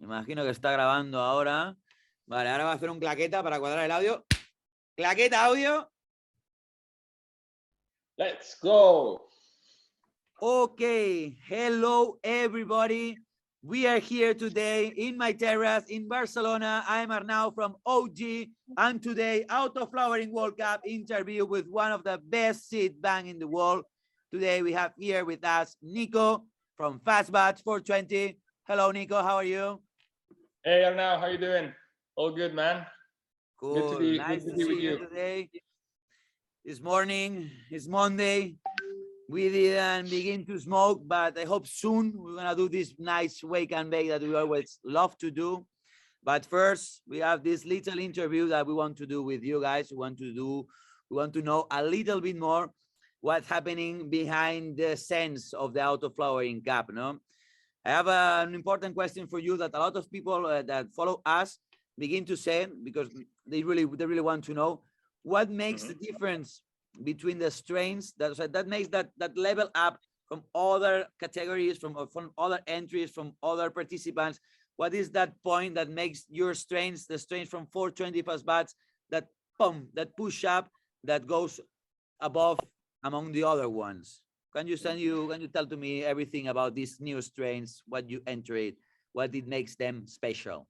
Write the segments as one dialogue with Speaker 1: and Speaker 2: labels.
Speaker 1: Imagino que está grabando ahora. Vale, ahora va a hacer un claqueta para cuadrar el audio. Claqueta audio.
Speaker 2: Let's go.
Speaker 1: Okay, hello everybody. We are here today in my terrace in Barcelona. I'm Arnau from OG, and today Autoflower World Cup interview with one of the best seed bank in the world. Today we have here with us Nico from Fastbatch 420. Hello Nico, how are you?
Speaker 2: Hey Arnau, how you doing? All good, man.
Speaker 1: Cool, nice to see you today. This morning, it's Monday. We didn't begin to smoke, but I hope soon we're gonna do this nice wake and bake that we always love to do. But first, we have this little interview that we want to do with you guys. We want to know a little bit more what's happening behind the scenes of the Autoflowering Cup. No, I have an important question for you that a lot of people that follow us begin to say, because they really want to know what makes the difference between the strains that makes that level up from other categories, from other entries, from other participants. What is that point that makes your strains, the strains from 420 Fastbatch, that boom, that push up, that goes above among the other ones? Can you tell to me everything about these new strains, what you entered, what it makes them special?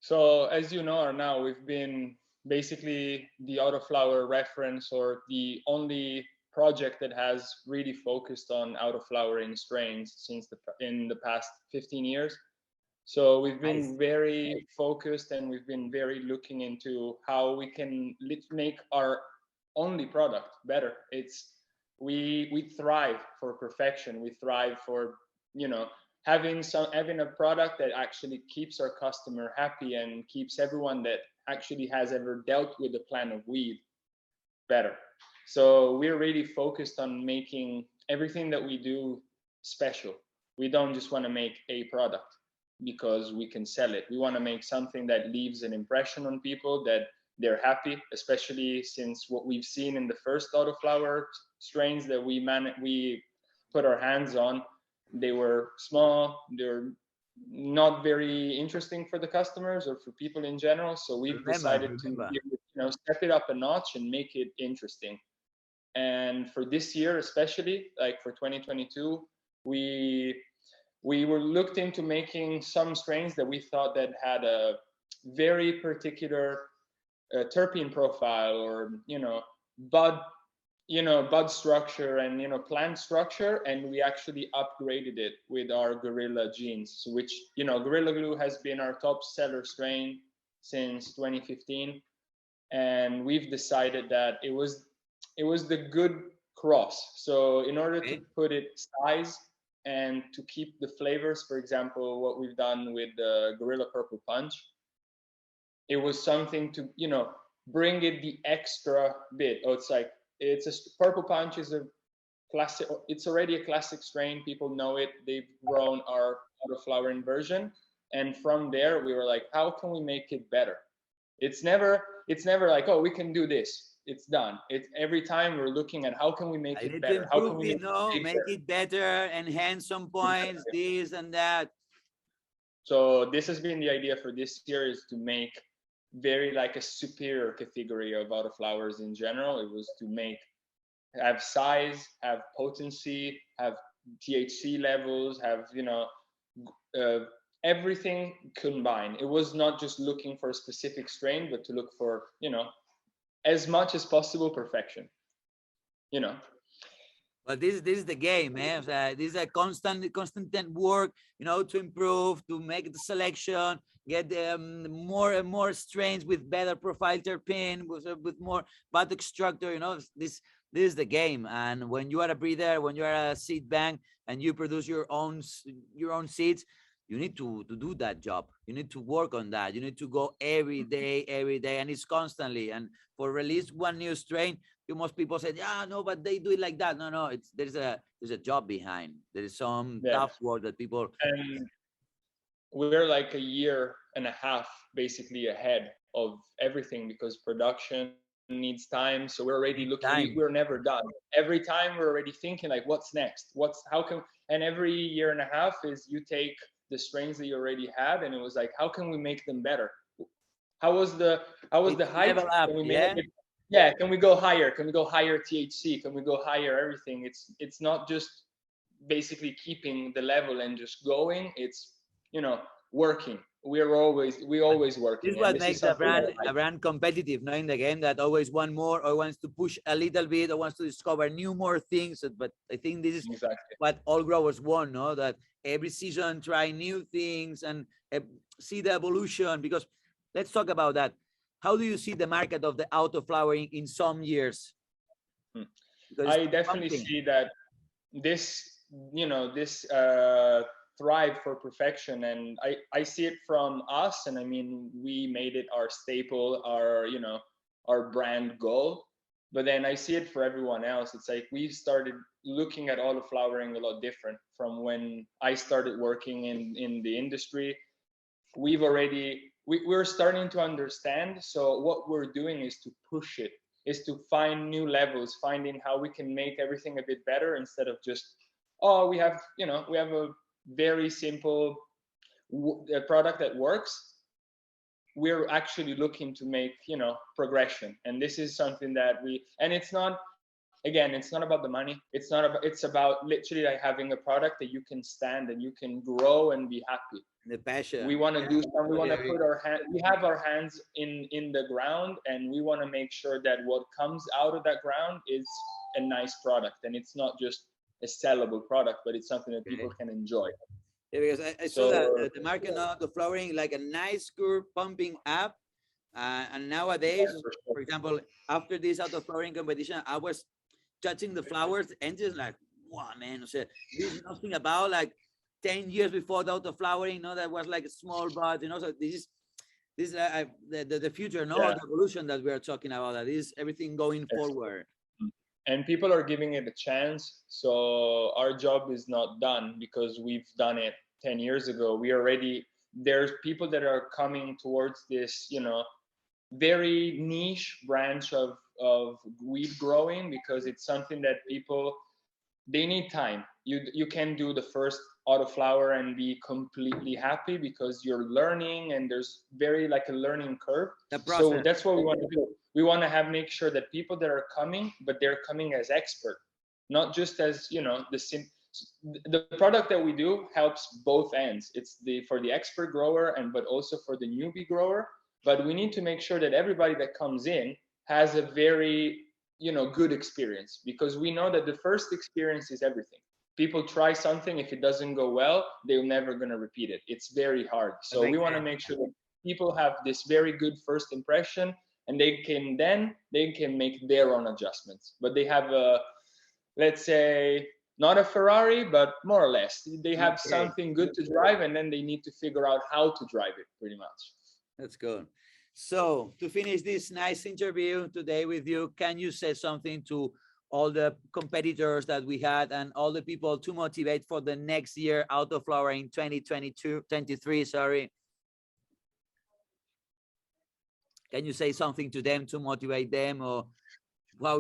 Speaker 2: So as you know, now we've been basically the Autoflower reference, or the only project that has really focused on autoflowering strains since in the past 15 years. So we've been very focused, and we've been very looking into how we can make our only product better. We thrive for perfection. We thrive for, having a product that actually keeps our customer happy and keeps everyone that actually has ever dealt with a plant of weed better. So we're really focused on making everything that we do special. We don't just want to make a product because we can sell it. We want to make something that leaves an impression on people, that they're happy, especially since what we've seen in the first Autoflower strains that we put our hands on. They were small, they're not very interesting for the customers or for people in general. So we've decided to step it up a notch and make it interesting. And for this year, especially like for 2022, we were looked into making some strains that we thought that had a very particular terpene profile, or bud structure and plant structure, and we actually upgraded it with our Gorilla genes, which Gorilla Glue has been our top seller strain since 2015, and we've decided that it was the good cross. So in order to put it size and to keep the flavors, for example, what we've done with the Gorilla Purple Punch, it was something to bring it the extra bit. Purple Punch is a classic. It's already a classic strain. People know it. They've grown our autoflowering version, and from there we were like, how can we make it better? It's never like, oh, we can do this. It's done. It's every time we're looking at how can we make it better? How can we
Speaker 1: make it better, enhance some points, this and that.
Speaker 2: So this has been the idea for this year, is to make very like a superior category of autoflowers in general. It was to have size, have potency, have THC levels, have everything combined. It was not just looking for a specific strain, but to look for as much as possible perfection.
Speaker 1: But this is the game, man. This is a constant work, to improve, to make the selection, get more and more strains with better profile terpene, with more bud extractor. This is the game. And when you are a breeder, when you are a seed bank, and you produce your own seeds, you need to do that job. You need to work on that. You need to go every day, and it's constantly. And for release one new strain, most people say, yeah, no, but they do it like that. No, there's a job behind. There is some tough work that people.
Speaker 2: And we're like a year and a half basically ahead of everything, because production needs time. So we're already looking. We're never done. Every time we're already thinking like, what's next? And every year and a half is you take the strains that you already had, and it was like, how can we make them better? How was the height?
Speaker 1: Level up,
Speaker 2: Can we
Speaker 1: yeah.
Speaker 2: make it, yeah, can we go higher? Can we go higher THC? Can we go higher everything? It's not just basically keeping the level and just going. It's, you know, working. We always working.
Speaker 1: This is what
Speaker 2: this
Speaker 1: makes
Speaker 2: is something
Speaker 1: a brand competitive, no, in the game, that always want more or wants to push a little bit or wants to discover more things. But I think this is
Speaker 2: exactly
Speaker 1: what all growers want, no? That every season try new things and see the evolution. Because let's talk about that. How do you see the market of the autoflowering in some years?
Speaker 2: I definitely see that this, you know, this thrive for perfection, and I see it from us, and I mean, we made it our staple, our, you know, our brand goal. But then I see it for everyone else. It's like we started looking at autoflowering a lot different from when I started working in the industry. We're starting to understand. So what we're doing is to push it, is to find new levels, finding how we can make everything a bit better, instead of just, oh, we have, you know, we have a very simple product that works. We're actually looking to make, you know, progression. And this is something that and it's not, again, it's not about the money. It's about literally like having a product that you can stand and you can grow and be happy.
Speaker 1: The passion.
Speaker 2: We want to do something. We want to put we have our hands in the ground, and we want to make sure that what comes out of that ground is a nice product, and it's not just a sellable product, but it's something that people can enjoy.
Speaker 1: Yeah, because I saw that the market now, the flowering, like a nice curve pumping up. And nowadays, for example, after this autoflowering competition, I was touching the flowers and just like, wow, man, so this is nothing about like 10 years before the autoflowering, no, that was like a small bud, you know. So this is the future, no, the evolution that we are talking about. That is everything going forward.
Speaker 2: And people are giving it a chance. So our job is not done because we've done it 10 years ago. There's people that are coming towards this, you know, very niche branch of weed growing, because it's something that people, they need time. You can do the first autoflower and be completely happy, because you're learning and there's very like a learning curve. So that's what we want to do. We want to make sure that people that are coming, but they're coming as expert, not just as, you know, the product that we do helps both ends. It's for the expert grower but also for the newbie grower. But we need to make sure that everybody that comes in has a very, you know, good experience, because we know that the first experience is everything. People try something, if it doesn't go well, they're never going to repeat it. It's very hard. So we want to make sure that people have this very good first impression, and they can make their own adjustments. But they have let's say, not a Ferrari, but more or less. They have something good to drive, and then they need to figure out how to drive it, pretty much.
Speaker 1: That's good. So to finish this nice interview today with you, can you say something to all the competitors that we had and all the people to motivate for the next year autoflowering 2023, sorry? Can you say something to them to motivate them, or how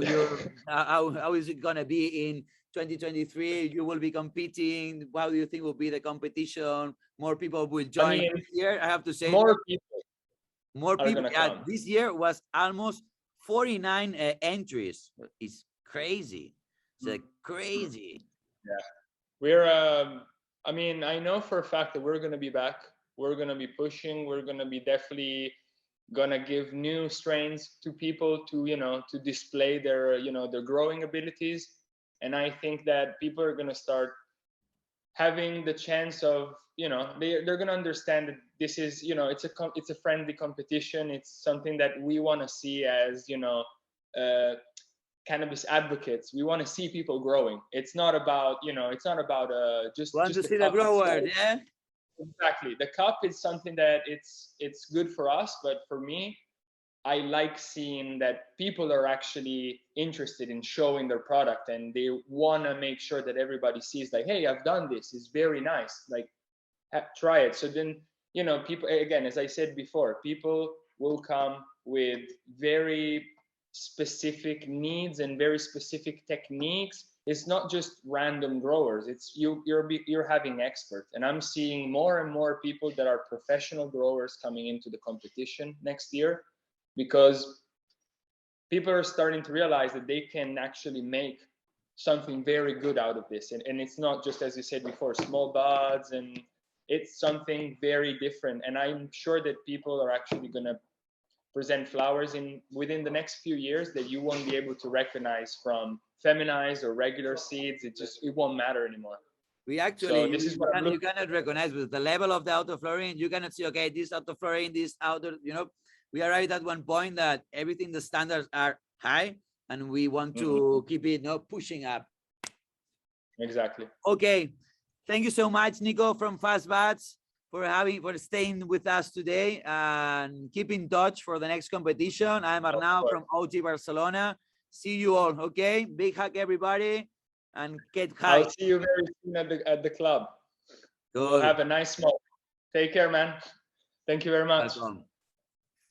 Speaker 1: is it going to be in 2023? You will be competing. How do you think will be the competition? More people will join this year. I have to say, more people. Yeah, this year was almost 49 entries. It's crazy. It's like crazy.
Speaker 2: Yeah, we're. I mean, I know for a fact that we're going to be back. We're going to be pushing. We're going to be definitely gonna give new strains to people to, you know, to display their, you know, their growing abilities. And I think that people are gonna start having the chance of, you know, they're gonna understand that this is, you know, it's a friendly competition. It's something that we want to see as, you know, cannabis advocates. We want to see people growing. It's not about, you know, it's not about just
Speaker 1: to see the grower. Yeah,
Speaker 2: exactly. The cup is something that it's good for us, but for me, I like seeing that people are actually interested in showing their product, and they want to make sure that everybody sees, like, hey, I've done this. It's very nice. Like, try it. So then, you know, people, again, as I said before, people will come with very specific needs and very specific techniques, it's not just random growers. It's you're having experts, and I'm seeing more and more people that are professional growers coming into the competition next year, because people are starting to realize that they can actually make something very good out of this, and it's not just, as you said before, small buds, and it's something very different. And I'm sure that people are actually going to present flowers within the next few years that you won't be able to recognize from feminized or regular seeds. It won't matter anymore.
Speaker 1: We actually,
Speaker 2: so this is what
Speaker 1: you cannot recognize with the level of the autoflowering. You cannot see, okay, this autoflowering, this outer, you know, we arrived at one point that everything, the standards are high, and we want to keep it, you know, pushing up.
Speaker 2: Exactly.
Speaker 1: Okay. Thank you so much, Nico from Fast Bats, for staying with us today, and keep in touch for the next competition. I'm Arnau from OG Barcelona. See you all. Okay. Big hug, everybody, and get high.
Speaker 2: I'll see you very soon at the club.
Speaker 1: Cool.
Speaker 2: We'll have a nice smoke. Take care, man. Thank you very much.
Speaker 1: Welcome.